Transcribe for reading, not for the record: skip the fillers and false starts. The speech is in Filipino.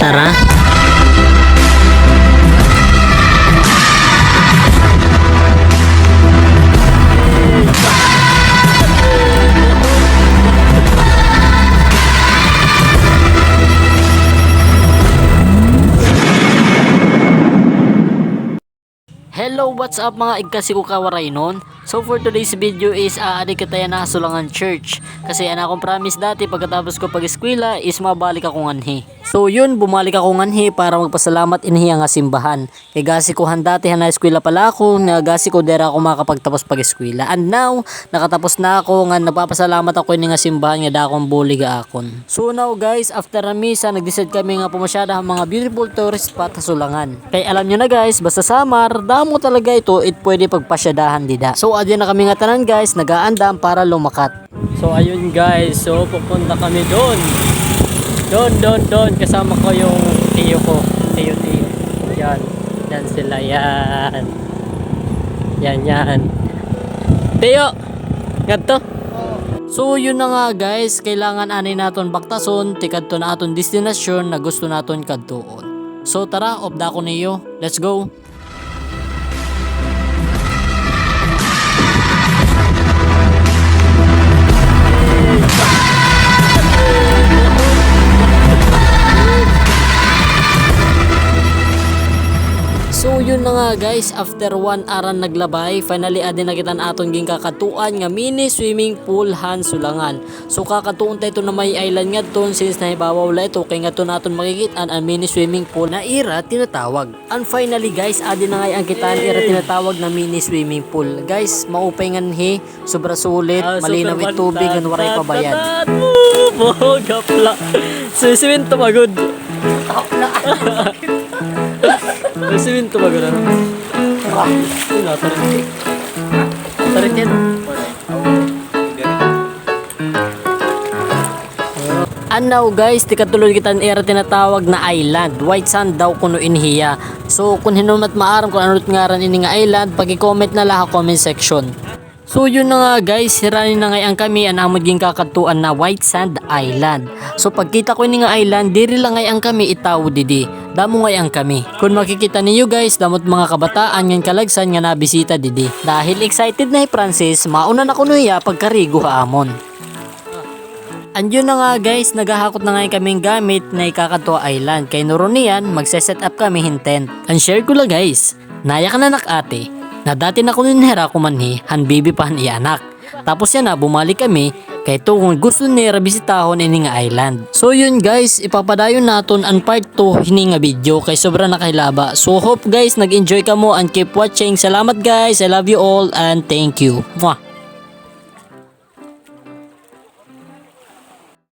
Tara. Hello, what's up mga igkasi ko kawaray nun? So for today's video is aadik ka tayo na Sulangan Church. Kasi akong promise dati pagkatapos ko pag-eskwela is mabalik ako nganhi. So yun, bumalik ako nganhi para magpasalamat inhi nga simbahan. Kay gasi ko handati na eskwela pala ako, nga gasi ko dera ako makapagtapos pag-eskwela. And now, nakatapos na ako nga nagpapasalamat ako ini nga simbahan nga dakong buli ga akon. So now guys, after a misa, nag-decide kami nga pumasyada ang mga beautiful tourist spot sa Sulangan. Kay alam nyo na guys, basta summer, damo talaga ito, it pwede pagpasyadahan dida. So adyan na kami nga tanan guys, nagaandam para lumakat. So ayun guys, so pupunta kami doon. Doon, kasama ko yung tiyo ko. Tiyo. Yan sila, yan. Yan. Tiyo, ganto. So yun na nga guys, kailangan ani naton baktason, tikadto na aton destinasyon na gusto naton kadtuon. So tara, opda ko niyo. Let's go. So yun na nga guys, after 1 aran naglabay, finally adi nakitan aton ging kakatuan nga mini swimming pool han Sulangan. So kakatuon tayo na may island nga ton since nahibawaw la ito kay nga to naton makikitaan ang mini swimming pool na ira tinatawag. And finally guys, adi na nga ang kitaan ira tinatawag na mini swimming pool. Guys, maupay nga he, sobra sulit, malinaw yung tubig nga waray pabayad. Gapla. Sisimin to magod. Resimin to bago na. Wala, tarik. Tarik yan. And now guys, tikatulod kita era tinatawag na island. White sand daw kuno inhiya. So kung hinumat maaram kung ano't ngaran ini nga island, pag-comment na lang comment section. So yun na nga guys, hiranin na ngayon kami ang amod ging kakatuan na White Sand Island. So pagkita ko ini nga island, diri lang ngayon kami itaw didi. Damo ngayon kami. Kung makikita niyo guys, damot mga kabataan ng kalagsan nga nabisita didi. Dahil excited na Francis, mauna na kuno iya pagkarigo haamon. Andyo na nga guys, naghahakot na ngayon kaming gamit na ikakatuwa island. Kay nuron niyan, magse-set up kami hintent. And share ko lang guys, naya ka na nakate. Na dati na ko ninhera ko manhi, han bibi pa han ianak. Tapos yan na, bumalik kami, kay to kung gusto nira bisitahon ini nga island. So yun guys, ipapadayon naton ang part 2 hini nga video, kay sobra nakahilaba. So hope guys, nag-enjoy ka mo and keep watching. Salamat guys, I love you all and thank you. Mwah!